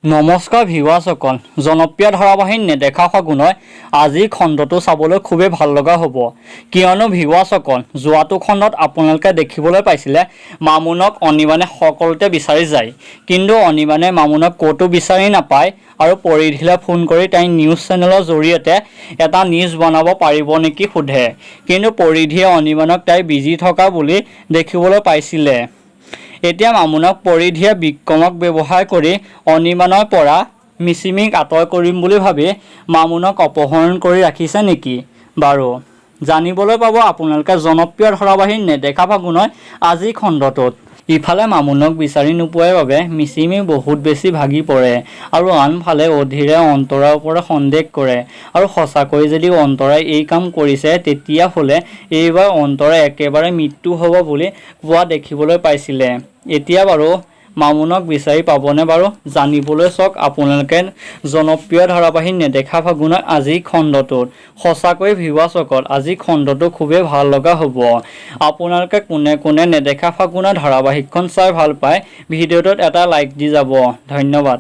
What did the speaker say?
নমস্কাৰ ভিউৱাৰ্ছসকল, জনপ্ৰিয় ধাৰাবাহিক নেদেখা ফাগুনৰ আজি খণ্ডটো চাবলৈ খুবেই ভাল লগা হ'ব। কিয়নো ভিউৱাৰ্ছসকল, যোৱাটো খণ্ডত আপোনালোকে দেখিবলৈ পাইছিলে মামুনক অনিৰ্বাণে সকলোতে বিচাৰি যায়, কিন্তু অনিৰ্বাণে মামুনক ক'তো বিচাৰি নাপায় আৰু পৰিধিলৈ ফোন কৰি তাই নিউজ চেনেলৰ জৰিয়তে এটা নিউজ বনাব পাৰিব নেকি সোধে, কিন্তু পৰিধিয়ে অনিৰ্বাণক তাই বিজি থকা বুলি দেখিবলৈ পাইছিলে। এতিয়া মামুনক পৰিধিয়ে বিক্ৰমক ব্যৱহাৰ কৰি অনিৰ্বাণৰ পৰা মিচিমিক আঁতৰ কৰিম বুলি ভাবি মামুনক অপহৰণ কৰি ৰাখিছে নেকি বাৰু জানিবলৈ পাব আপোনালোকে জনপ্ৰিয় ধাৰাবাহিক নেদেখা ফাগুনৰ আজি খণ্ডটোত। ইফালে মামুনক বিচাৰি নোপোৱাৰ বাবে মিচিমি বহুত বেছি ভাগি পৰে আৰু আনফালে অধীৰে অন্তৰাৰ ওপৰত সন্দেহ কৰে আৰু সঁচাকৈ যদি অন্তৰাই এই কাম কৰিছে তেতিয়াহ'লে এইবাৰ অন্তৰাই একেবাৰে মৃত্যু হ'ব বুলি কোৱা দেখিবলৈ পাইছিলে। এতিয়া বাৰু মামুনক বিচাৰি পাবনে বাৰু জানিবলৈ চাওক আপোনালোকে জনপ্ৰিয় ধাৰাবাহিক নেদেখা ফাগুনৰ আজি খণ্ডটোত। সঁচাকৈ ভিউৱাৰ্ছসকল, আজি খণ্ডটো খুবেই ভাল লগা হ'ব। আপোনালোকে কোনে কোনে নেদেখা ফাগুনৰ ধাৰাবাহিকখন চাই ভাল পায় ভিডিঅ'টোত এটা লাইক দি যাব। ধন্যবাদ।